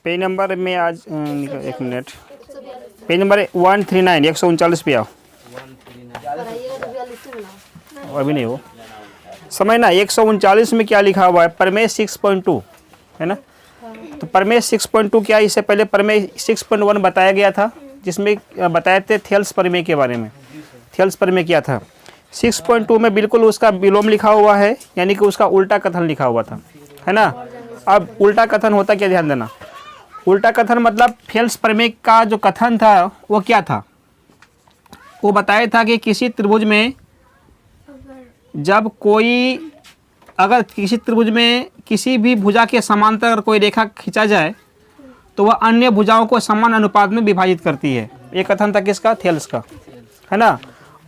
Page number में आज एक मिनट, पेज नंबर 139 139 पे आओ। अभी नहीं हो समझना। 139 में क्या लिखा हुआ है? प्रमेय 6.2 है ना। तो प्रमेय 6.2 क्या? इससे पहले प्रमेय 6.1 बताया गया था, जिसमें बताए थे थेल्स प्रमेय के बारे में। थेल्स प्रमेय क्या था? 6.2 में बिल्कुल उसका विलोम लिखा हुआ है, यानी कि उसका उल्टा कथन लिखा हुआ था, है ना। अब उल्टा कथन होता क्या, ध्यान देना। उल्टा कथन मतलब थेल्स प्रमेय का जो कथन था वो क्या था? वो बताया था कि किसी त्रिभुज में जब कोई, अगर किसी त्रिभुज में किसी भी भुजा के समांतर अगर कोई रेखा खींचा जाए तो वह अन्य भुजाओं को समान अनुपात में विभाजित करती है। ये कथन था किसका? थेल्स का, है ना।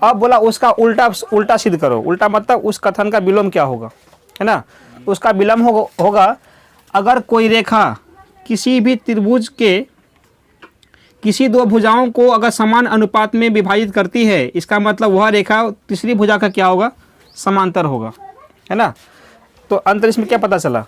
अब बोला उसका उल्टा सिद्ध करो। उल्टा मतलब उस कथन का विलोम क्या होगा, है ना। उसका विलोम होगा अगर कोई रेखा किसी भी त्रिभुज के किसी दो भुजाओं को अगर समान अनुपात में विभाजित करती है, इसका मतलब वह रेखा तीसरी भुजा का क्या होगा? समांतर होगा, है ना। तो अंतर इसमें क्या पता चला?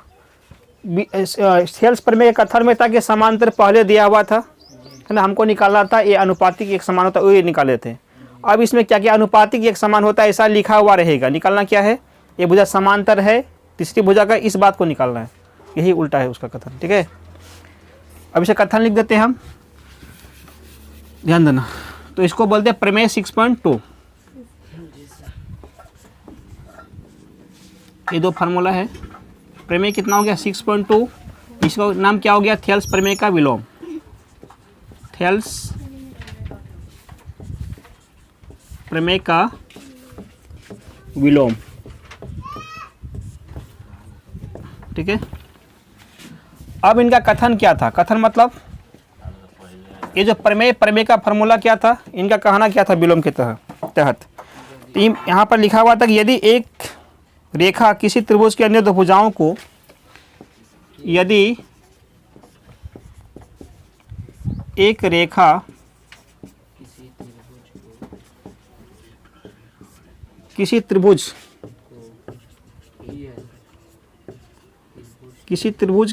थेल्स प्रमेय के कथन में था कि समांतर पहले दिया हुआ था, है ना, हमको निकालना था ये अनुपातिक एक समान होता है, वो ये निकाले थे। अब इसमें क्या क्या अनुपातिक एक समान होता है ऐसा लिखा हुआ रहेगा, निकालना क्या है? ये भुजा समांतर है तीसरी भुजा का, इस बात को निकालना है। यही उल्टा है उसका कथन, ठीक है। अब इसे कथन लिख देते हैं हम, ध्यान देना। तो इसको बोलते हैं प्रमेय 6.2। ये दो फार्मूला है। प्रमेय कितना हो गया? 6.2। इसका नाम क्या हो गया? थेल्स प्रमेय का विलोम। थेल्स प्रमेय का विलोम, ठीक है। अब इनका कथन क्या था? कथन मतलब ये जो प्रमेय का फार्मूला क्या था, इनका कहना क्या था विलोम के तहत? यहाँ पर लिखा हुआ था कि यदि एक रेखा किसी त्रिभुज के अन्य दो भुजाओं को, यदि एक रेखा किसी त्रिभुज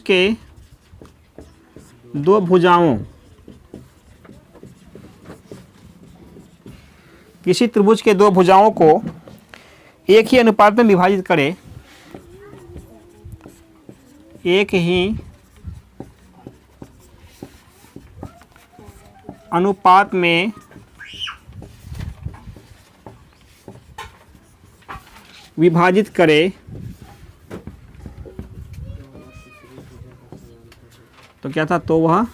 के दो भुजाओं, किसी त्रिभुज के दो भुजाओं को एक ही अनुपात में विभाजित करे, एक ही अनुपात में विभाजित करे तो क्या था? तो वह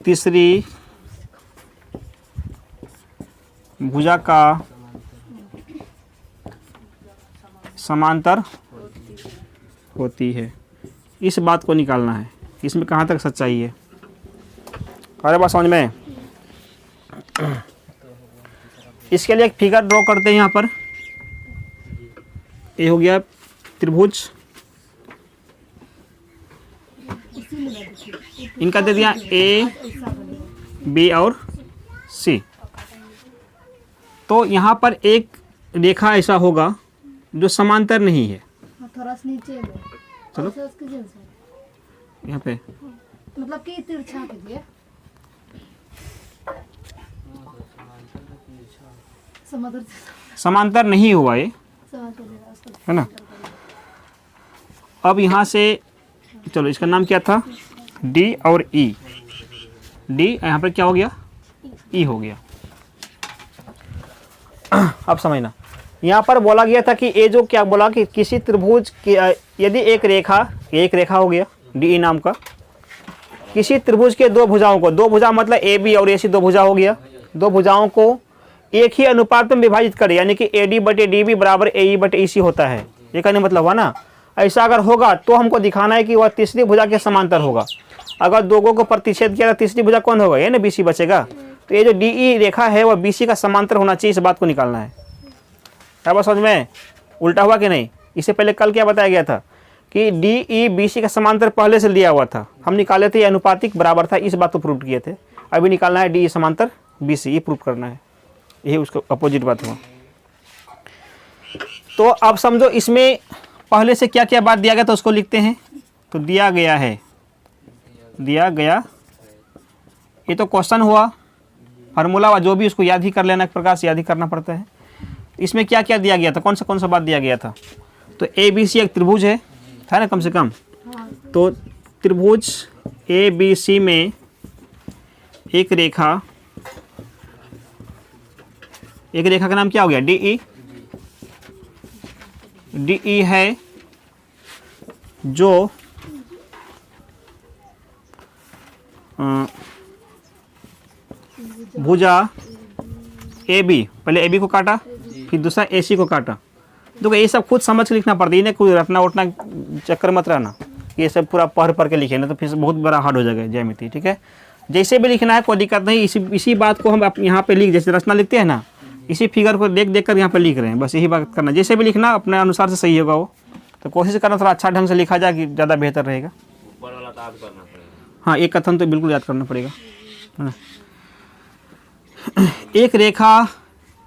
तीसरी भुजा का समांतर होती है। इस बात को निकालना है। इसमें कहाँ तक सच्चाई है? अरे बात समझ में। इसके लिए एक फिगर ड्रॉ करते हैं यहाँ पर। ये हो गया त्रिभुज, इनका दे दिया ए बी और सी। तो यहाँ पर एक रेखा ऐसा होगा जो समांतर नहीं है। थोड़ा नीचे में चलो यहाँ पे मतलब कि तिरछा कीजिए, समांतर नहीं हुआ ये, है ना। अब यहाँ से चलो, इसका नाम क्या था? डी और ई। डी यहाँ पर क्या हो गया? ई हो गया। अब समझना, यहाँ पर बोला गया था कि ये जो क्या बोला कि किसी त्रिभुज की यदि एक रेखा हो गया डी ई नाम का, किसी त्रिभुज के दो भुजाओं को, दो भुजा मतलब ए बी और ए सी दो भुजा हो गया, दो भुजाओं को एक ही अनुपात में विभाजित करे, यानी कि ए डी बटे डी बी बराबर ए ई बटे ई सी होता है। ये कहने मतलब हुआ ना। ऐसा अगर होगा तो हमको दिखाना है कि वह तीसरी भुजा के समांतर होगा। अगर दोगों को प्रतिच्छेद किया तो तीसरी भुजा कौन होगा? ये ना बी सी बचेगा। तो ये जो डी ई रेखा है वह बी सी का समांतर होना चाहिए, इस बात को निकालना है। क्या बात समझ में? उल्टा हुआ कि नहीं? इससे पहले कल क्या बताया गया था कि डी ई बी सी का समांतर पहले से दिया हुआ था, हम निकाले थे, ये अनुपातिक बराबर था, इस बात को प्रूव किए थे। अभी निकालना है डी ई समांतर बी सी, ये प्रूव करना है। यही उसका अपोजिट बात हुआ। तो अब समझो इसमें पहले से क्या क्या बात दिया गया तो उसको लिखते हैं। तो दिया गया है, ये तो क्वेश्चन हुआ, फार्मूला हुआ, जो भी उसको याद ही कर लेना, एक प्रकार से याद ही करना पड़ता है। इसमें क्या क्या दिया गया था, कौन सा बात दिया गया था। तो ABC एक त्रिभुज है, था ना कम से कम। तो त्रिभुज ABC में एक रेखा का नाम क्या हो गया, DE है, जो भुजा AB, पहले AB को काटा, फिर दूसरा AC को काटा। देखो ये सब खुद समझ के लिखना पड़ता है, इन्हें कोई रटना उठना चक्कर मत रहना, ये सब पूरा पढ़ के लिखे ना तो फिर बहुत बड़ा हार्ड हो जाएगा ज्यामिति। ठीक है, जैसे भी लिखना है कोई दिक्कत नहीं, इसी बात को हम यहाँ पे लिख, जैसे रचना लिखते हैं ना, इसी फिगर को देख कर यहाँ पे लिख रहे हैं, बस यही बात करना। जैसे भी लिखना अपने अनुसार से सही होगा वो, तो कोशिश करना थोड़ा अच्छा ढंग से लिखा जाए कि ज़्यादा बेहतर रहेगा। हाँ, एक कथन तो बिल्कुल याद करना पड़ेगा। एक रेखा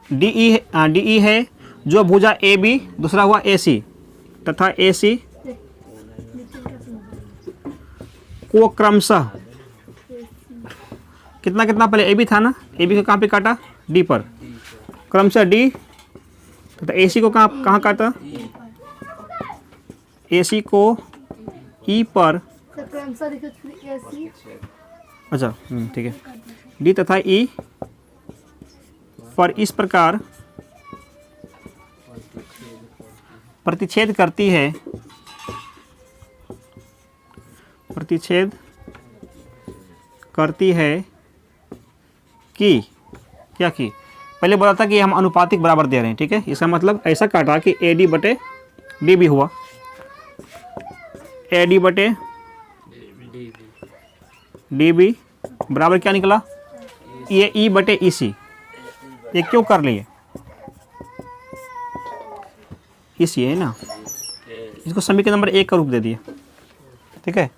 DE है जो भुजा AB, दूसरा हुआ AC, तथा AC को क्रमशः कितना पहले AB था ना, AB को कहाँ पे काटा, D पर, क्रमशः D तथा AC को कहाँ काटा, AC को E पर, अच्छा ठीक है, D तथा E पर इस प्रकार प्रतिच्छेद करती है, कि क्या की, पहले बोला था कि हम अनुपातिक बराबर दे रहे हैं। ठीक है, इसका मतलब ऐसा काटा कि AD बटे DB हुआ, AD बटे DB बराबर क्या निकला, ये E बटे EC। ये क्यों कर लिए, EC है ना, इसको समीकरण नंबर 1 का रूप दे दिए। ठीक है,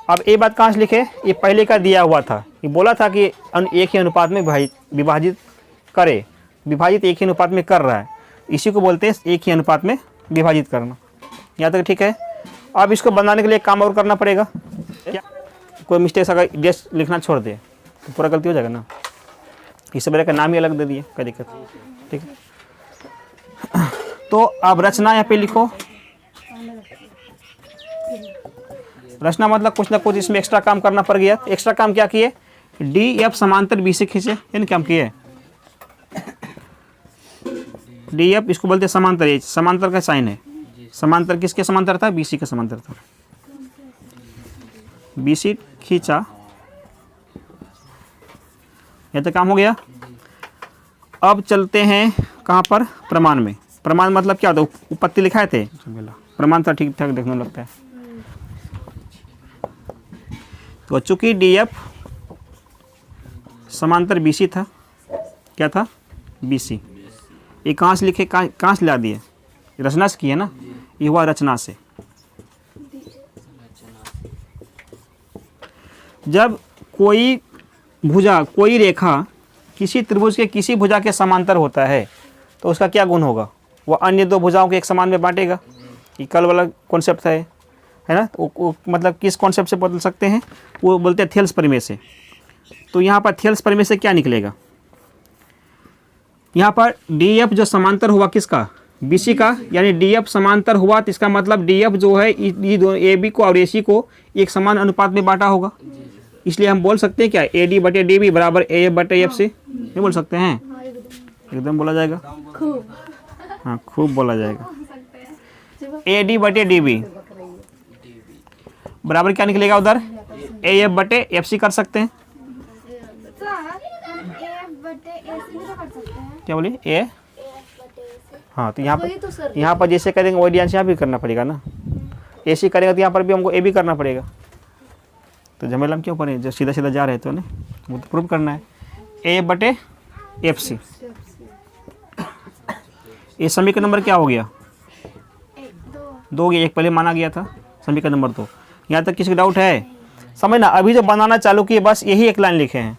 अब ये बात कहाँ से लिखे, ये पहले का दिया हुआ था, ये बोला था कि एक ही अनुपात में विभाजित करे, विभाजित एक ही अनुपात में कर रहा है, इसी को बोलते हैं एक ही अनुपात में विभाजित करना। यहाँ तक ठीक है। अब इसको बनाने के लिए काम और करना पड़ेगा। क्या कोई मिस्टेक अगर डेस लिखना छोड़ दे तो पूरा गलती हो जाएगा ना, इस मेरे का नाम ही अलग दे दिए, कोई दिक्कत। ठीक है, तो अब रचना यहाँ पे लिखो। रचना मतलब कुछ ना कुछ इसमें एक्स्ट्रा काम करना पड़ गया। एक्स्ट्रा काम क्या किए, DF समांतर BC खींचे, यानी क्या किए, DF इसको बोलते हैं समांतर, ये समांतर का साइन है। समांतर किसके समांतर था, BC के समांतर था। BC खींचा, ये तो काम हो गया। अब चलते हैं कहाँ पर, प्रमाण में। प्रमाण मतलब क्या होता है, उपपत्ति लिखाए थे, प्रमाण तो ठीक ठाक देखने लगता है। तो चूंकि DF समांतर BC था, क्या था, BC, ये कहाँ से लिखे, कहाँ से ला दिए, रचना से किए ना, ये हुआ रचना से। जब कोई भुजा, कोई रेखा किसी त्रिभुज के किसी भुजा के समांतर होता है तो उसका क्या गुण होगा, वो अन्य दो भुजाओं के एक समान में बांटेगा। ये कल वाला कॉन्सेप्ट है ना, तो मतलब किस कॉन्सेप्ट से बदल सकते हैं, वो बोलते हैं थेल्स प्रमेय से। तो यहाँ पर थेल्स प्रमेय से क्या निकलेगा, यहाँ पर DF जो समांतर हुआ किसका, BC का, यानी DF समांतर हुआ तो इसका मतलब DF जो है ये दोनों AB को और AC को एक समान अनुपात में बांटा होगा। इसलिए हम बोल सकते हैं क्या, AD बटे DB बराबर AF बटे FC, ये बोल सकते हैं। एकदम बोला जाएगा, हाँ खूब बोला जाएगा। AD बटे DB बराबर क्या निकलेगा उधर, AF बटे FC कर सकते हैं। क्या बोलिए, A, हाँ तो यहाँ पर जैसे करेंगे वही ध्यान से यहाँ भी करना पड़ेगा ना। AC करेगा तो यहाँ पर भी हमको AB करना पड़ेगा। तो झमेला हम क्यों पड़े, जब सीधा सीधा जा रहे तो ना, वो तो प्रूव करना है। A बटे FC, ये समीकरण नंबर क्या हो गया, 2 हो गया, एक पहले माना गया था समीकरण नंबर 2। यहाँ तक किसी का डाउट है, समझना। अभी जो बनाना चालू किए बस यही एक लाइन लिखे हैं,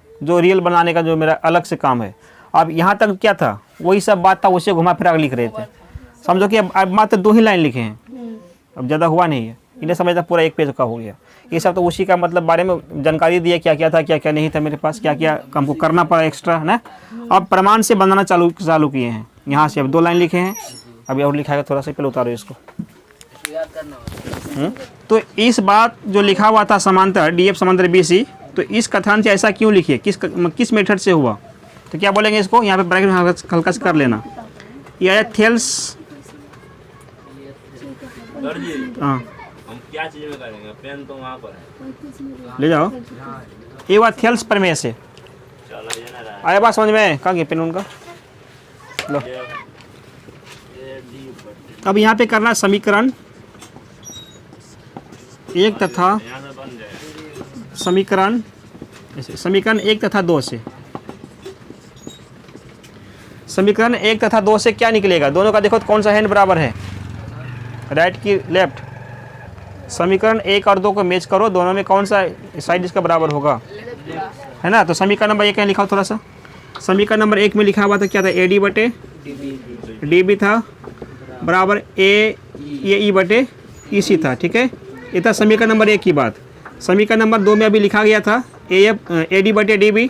जो रियल बनाने का जो मेरा अलग से काम है। अब यहाँ तक क्या था, वही सब बात था, उसे घुमा फिरा कर लिख रहे थे। समझो कि अब मात्र 2 ही लाइन लिखे हैं, अब ज़्यादा हुआ नहीं है। इन्हें समझता पूरा 1 पेज का हो गया। ये सब तो उसी का मतलब बारे में जानकारी दिया, क्या क्या था क्या क्या नहीं था मेरे पास, क्या क्या हमको करना पड़ा एक्स्ट्रा, है ना। अब प्रमाण से बनाना चालू किए हैं। यहाँ से अब 2 लाइन लिखे हैं, अभी और लिखाएगा थोड़ा सा, पहले उतारो इसको। तो इस बात जो लिखा हुआ था समांतर DF समांतर BC, तो इस कथन से ऐसा क्यों लिखिए, किस मेथड से हुआ, तो क्या बोलेंगे इसको, यहाँ पे ब्रैकेट में हल्का से कर लेना। ये आया थेल्स, हाँ हम क्या चीज में करेंगे, पेन तो वहाँ पर है, ले जाओ। ये बात थेल्स प्रमेय से चलो ये ना रहा आया, बात समझ में, कहाँ गया पेन उनका, लो। ये डी बटे अब यहाँ पे करना समीकरण 1 तथा यहाँ से बन जाएगा। समीकरण 1 तथा 2 से, समीकरण 1 तथा 2 से क्या निकलेगा, दोनों का देखो तो कौन सा हैंड बराबर है, राइट की लेफ्ट। समीकरण 1 और 2 को मैच करो, दोनों में कौन सा साइड इसका बराबर होगा, है ना। तो समीकरण नंबर 1 लिखा हो थोड़ा सा, समीकरण नंबर 1 में लिखा हुआ था क्या था, AD बटे DB था बराबर AE बटे EC था, ठीक है। ये था समीकरण नंबर 1 की बात। समीकरण नंबर 2 में अभी लिखा गया था AD बटे DB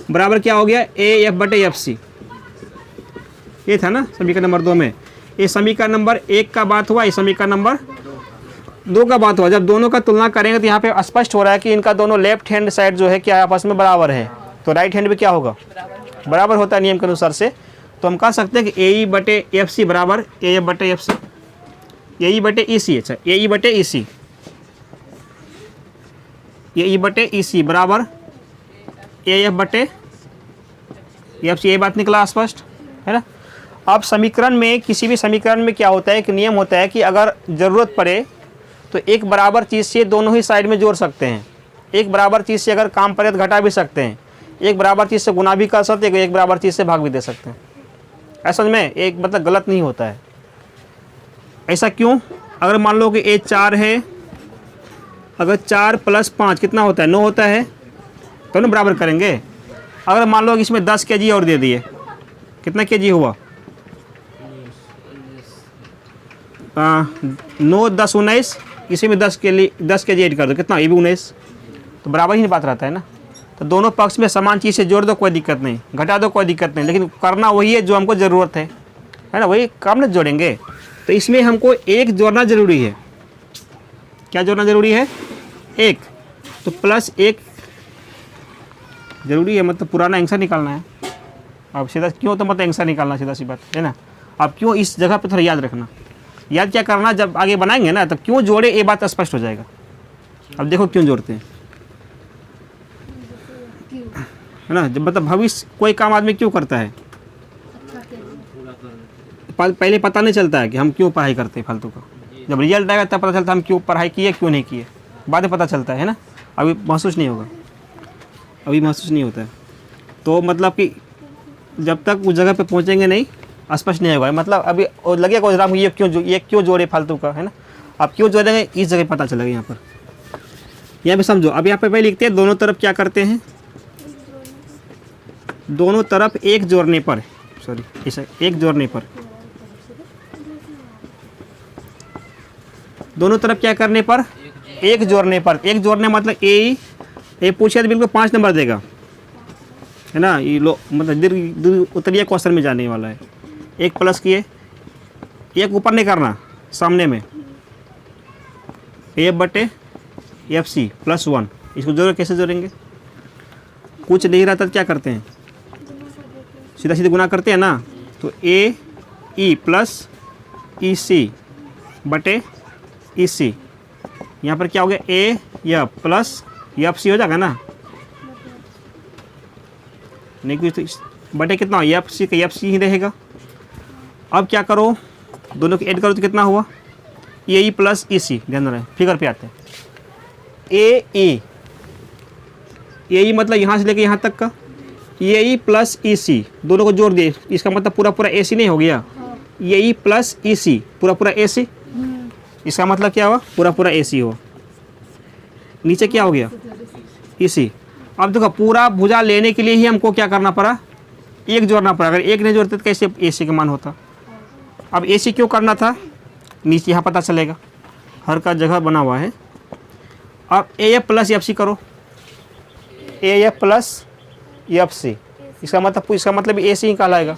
बराबर क्या हो गया, AF बटे FC, ये था ना समीकरण नंबर 2 में। ये समीकरण नंबर 1 का बात हुआ, ये समीकरण नंबर 2 का बात हुआ। जब दोनों का तुलना करेंगे तो यहाँ पे स्पष्ट हो रहा है कि इनका दोनों लेफ्ट हैंड साइड जो है क्या आपस में बराबर है, तो राइट हैंड भी क्या होगा, बराबर होता है नियम के अनुसार से। तो हम कह सकते हैं कि AE बटे FC बराबर AF बटे FC, AE बटे EC, अच्छा AE बटे EC, AE बटे EC बराबर AF बटे FC, ये बात निकला स्पष्ट, है ना। अब समीकरण में, किसी भी समीकरण में क्या होता है, एक नियम होता है कि अगर ज़रूरत पड़े तो एक बराबर चीज़ से दोनों ही साइड में जोड़ सकते हैं, एक बराबर चीज़ से अगर काम पड़े तो घटा भी सकते हैं, एक बराबर चीज़ से गुना भी कर सकते हैं, एक बराबर चीज़ से भाग भी दे सकते हैं। ऐसा में एक मतलब गलत नहीं होता है। ऐसा क्यों, अगर मान लो कि A 4 है, अगर 4 + 5 कितना होता है, 9 होता है, तो ना बराबर करेंगे। अगर मान लो कि इसमें 10 kg और दे दिए, कितना kg हुआ, 9 10 19, इसी में 10 kg ऐड कर दो, कितना, ये भी 19, तो बराबर ही नहीं बात रहता है ना। तो दोनों पक्ष में समान चीज़ से जोड़ दो, कोई दिक्कत नहीं, घटा दो कोई दिक्कत नहीं, लेकिन करना वही है जो हमको ज़रूरत है ना, वही काम ना जोड़ेंगे। तो इसमें हमको 1 जोड़ना ज़रूरी है। क्या जोड़ना ज़रूरी है, 1, तो +1 ज़रूरी है, मतलब पुराना आंसर निकालना है। अब सीधा क्यों, तो मतलब आंसर निकालना, सीधा सी बात है ना। अब क्यों इस जगह पे थोड़ा याद रखना, याद क्या करना, जब आगे बनाएंगे ना तब क्यों जोड़े ये बात स्पष्ट हो जाएगा। अब देखो क्यों जोड़ते हैं, है ना, जब मतलब भविष्य कोई काम आदमी क्यों करता है, पहले पता नहीं चलता है कि हम क्यों पढ़ाई करते हैं फालतू का, जब रिजल्ट आएगा तब पता चलता है हम क्यों पढ़ाई किए क्यों नहीं किए, बाद में पता चलता है ना। अभी महसूस नहीं होगा, अभी महसूस नहीं होता है। तो मतलब कि जब तक उस जगह पे पहुंचेंगे नहीं स्पष्ट नहीं होगा, मतलब अभी लगेगा राम ये क्यों जोड़े फालतू का, है ना। आप क्यों जोड़ेंगे इस जगह पता चलेगा, यहाँ पे समझो। अब यहाँ पे पहले लिखते हैं, दोनों तरफ क्या करते हैं, दोनों तरफ एक जोड़ने पर, सॉरी ऐसा एक जोड़ने पर, दोनों तरफ क्या करने पर, एक जोड़ने पर, एक जोड़ने मतलब ए पूछे तो बिल्कुल 5 नंबर देगा, है ना। ये लो मतलब दीर्घ उत्तरीय क्वेश्चन में जाने वाला है। एक प्लस किए, एक ऊपर नहीं करना, सामने में A बटे FC +1, इसको जोड़ कैसे जोड़ेंगे, कुछ नहीं रहता तो क्या करते हैं, सीधा सीधा गुना करते हैं ना। तो AE + EC बटे EC, यहाँ पर क्या हो गया, AF + FC हो जाएगा ना, नहीं कुछ तो बटे कितना FC का FC ही रहेगा। अब क्या करो, दोनों को ऐड करो तो कितना हुआ, AE + EC, ध्यान रहे फिगर पे आते हैं। AE मतलब यहाँ से लेके यहाँ तक का, AE + EC दोनों को जोड़ दिए, इसका मतलब पूरा AC नहीं हो गया, AE + EC पूरा AC, इसका मतलब क्या हुआ, पूरा AC हो। नीचे क्या हो गया EC, अब देखो पूरा भुजा लेने के लिए ही हमको क्या करना पड़ा, एक जोड़ना पड़ा। अगर एक नहीं जोड़ते तो कैसे AC का मान होता। अब AC क्यों करना था, नीचे यहाँ पता चलेगा, हर का जगह बना हुआ है। अब AF प्लस FC करो, AF प्लस FC, इसका मतलब AC ही कहलाएगा।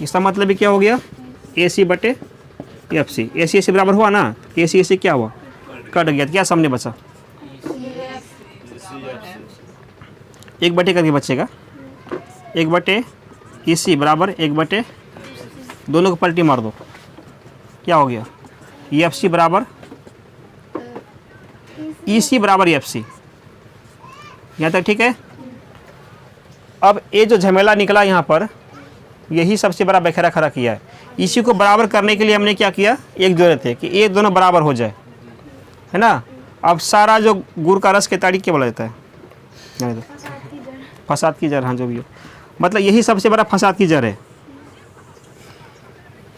इसका मतलब भी क्या हो गया, AC बटे FC। AC बराबर हुआ ना, AC क्या हुआ, कट गया। तो क्या सामने बचा, 1 बटे करके बचेगा, 1 बटे EC बराबर 1 बटे, दोनों को पलटी मार दो, क्या हो गया, FC बराबर EC बराबर FC। यहाँ तक ठीक है। अब ये जो झमेला निकला यहाँ पर, यही सबसे बड़ा बखेरा खड़ा किया है। इसी को बराबर करने के लिए हमने क्या किया, एक जोड़े थे कि ये दोनों बराबर हो जाए, है ना। अब सारा जो गुड़ का रस के तारीख क्या बोला जाता है, फसाद की जड़, हाँ जो भी हो, मतलब यही सबसे बड़ा फसाद की जड़ है।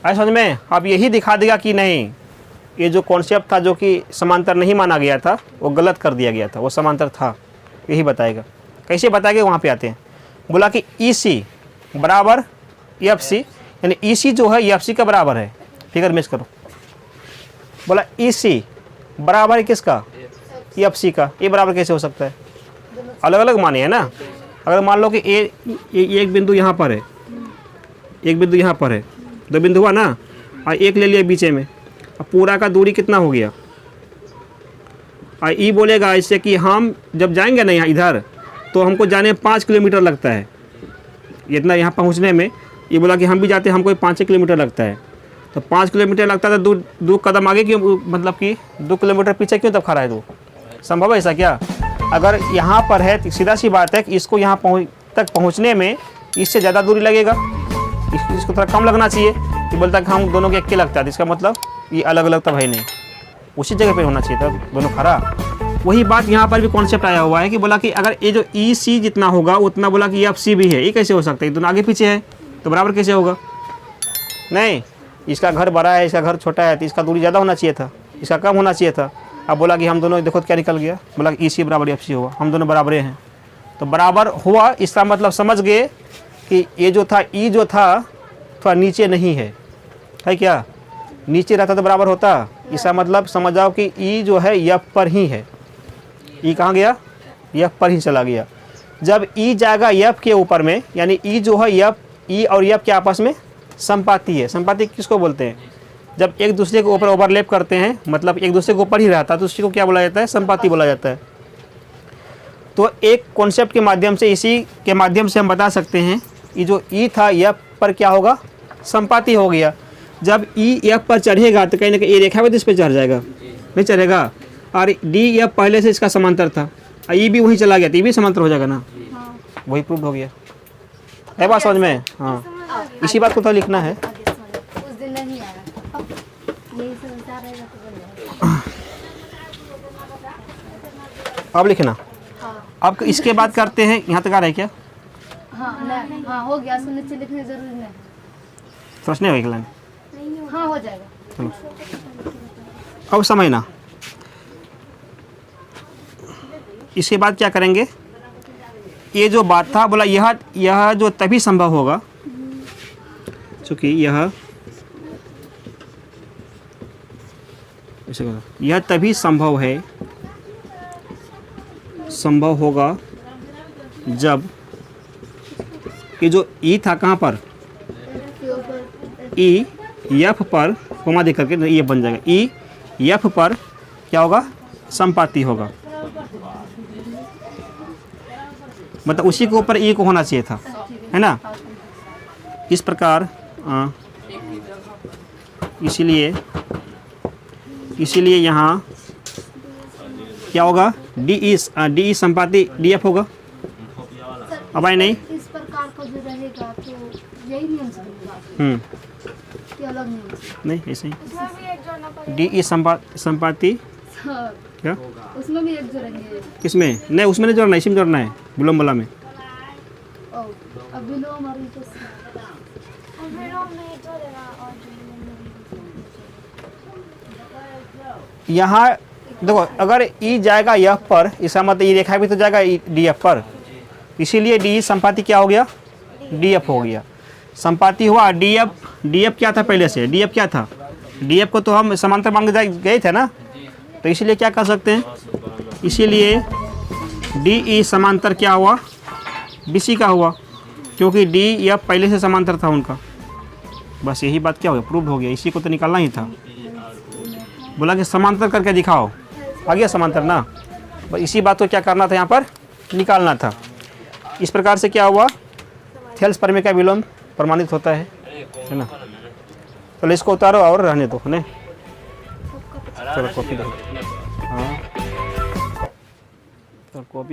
आए समझ में। अब यही दिखा देगा कि नहीं, ये जो कॉन्सेप्ट था जो कि समांतर नहीं माना गया था, वो गलत कर दिया गया था, वो समांतर था, यही बताएगा। कैसे बताएगा, वहाँ पे आते हैं। बोला कि EC बराबर FC, यानी EC जो है FC का बराबर है, फिगर मैच करो। बोला EC बराबर है किसका, FC का। ये बराबर कैसे हो सकता है, अलग अलग माने है ना। अगर मान लो कि एक बिंदु यहाँ पर है, एक बिंदु यहाँ पर है, 2 बिंदु हुआ ना, और एक ले लिया बीच में, अब पूरा का दूरी कितना हो गया। और ई बोलेगा इससे कि हम जब जाएंगे ना यहाँ इधर, तो हमको जाने 5 किलोमीटर लगता है, इतना यहाँ पहुँचने में। ये बोला कि हम भी जाते हैं, हमको 5 किलोमीटर लगता है। तो 5 किलोमीटर लगता है तो 2 कदम आगे क्यों, मतलब कि 2 किलोमीटर पीछे क्यों तब खड़ा है तू, संभव है ऐसा क्या। अगर यहाँ पर है तो सीधा सी बात है कि इसको यहाँ तक पहुँचने में इससे ज़्यादा दूरी लगेगा, इसको थोड़ा कम लगना चाहिए। ये बोलता है कि हम दोनों के एक के लगता है, तो इसका मतलब ये अलग अलग तब है नहीं, उसी जगह पे होना चाहिए तब दोनों खड़ा। वही बात यहाँ पर भी कॉन्सेप्ट आया हुआ है कि बोला कि अगर ये जो EC जितना होगा उतना, बोला कि FC भी है, ये कैसे हो सकता है, दोनों आगे पीछे है तो बराबर कैसे होगा। नहीं, इसका घर बड़ा है, इसका घर छोटा है, तो इसका दूरी ज़्यादा होना चाहिए था, इसका कम होना चाहिए था। अब बोला कि हम दोनों, देखो क्या निकल गया, बोला कि EC बराबर FC होगा, हम दोनों बराबरे हैं, तो बराबर हुआ। इसका मतलब समझ गए कि ये जो था, E जो था थोड़ा नीचे नहीं है क्या, नीचे रहता तो बराबर होता। इसका मतलब समझ जाओ कि E जो है F पर ही है। E कहाँ गया, F पर ही चला गया। जब E जाएगा F के ऊपर में, यानी E जो है E और F के आपस में संपाती है। संपाती किसको बोलते हैं, जब एक दूसरे के ऊपर ओवरलैप करते हैं, मतलब एक दूसरे के ऊपर ही रहता है, तो उसी को क्या बोला जाता है, संपाती बोला जाता है। तो एक कॉन्सेप्ट के माध्यम से, इसी के माध्यम से हम बता सकते हैं, ये जो E था F पर क्या होगा, संपाती हो गया। जब E F पर चढ़ेगा तो कहीं ना कहीं ये रेखा भी इस पर चढ़ जाएगा, नहीं चढ़ेगा। और D F पहले से इसका समांतर था, E भी वहीं चला गया तो ये भी समांतर हो जाएगा ना, वही प्रूव हो गया। है बात समझ में। हाँ, इसी बात को तो लिखना है। उस दिन नहीं आया, यही समझा रहेगा तो बढ़िया। अब लिखना। अब इसके बाद करते हैं, यहाँ तक आ रहा है क्या, हाँ नहीं, हाँ हो गया, सुनिश्चित लिखने जरूरी नहीं, सोचने होगा लाइन। हाँ हो जाएगा। चलो अब समझना। इसके बाद क्या करेंगे, ये जो बात था, बोला यह जो तभी संभव होगा, चूँकि यह तभी संभव होगा जब ये जो E था कहाँ पर, E F पर कोमा दे करके ये बन जाएगा, E F पर क्या होगा, संपाती होगा। मतलब उसी के ऊपर E को होना चाहिए था, है ना। इस प्रकार इसीलिए यहाँ क्या होगा, DE संपाती DF होगा। अब आए नहीं, इस प्रकार का जो रहेगा तो यही नियम चलेगा, कि अलग नियम नहीं ऐसे ही DE संपाती क्या, उसमें भी एक जो रहेंगे, किसमें, नहीं उसमें नहीं जोड़ना, इसी में जोड़ना है, विलोम वाला में। अब विलोम और यहाँ देखो, अगर E जाएगा F पर, इसका मतलब ये रेखा भी तो जाएगा DF पर, इसीलिए डी संपाति क्या हो गया, डी एफ हो गया। संपाति हुआ डी एफ क्या था पहले से, डी एफ क्या था, डी एफ को तो हम समांतर मान के गए थे ना, तो इसीलिए क्या कर सकते हैं, इसीलिए डी ई समांतर क्या हुआ, बी सी का हुआ, क्योंकि डी एफ पहले से समांतर था उनका। बस यही बात क्या हो गया, प्रूव हो गया। इसी को तो निकालना ही था, बोला कि समांतर करके दिखाओ, आ गया समांतर ना। बस इसी बात को क्या करना था, यहाँ पर निकालना था। इस प्रकार से क्या हुआ, थेल्स प्रमेय का विलोम प्रमाणित होता है ना। चलो इसको उतारो और रहने दो, नहीं चलो कॉपी दो, हाँ तो कॉपी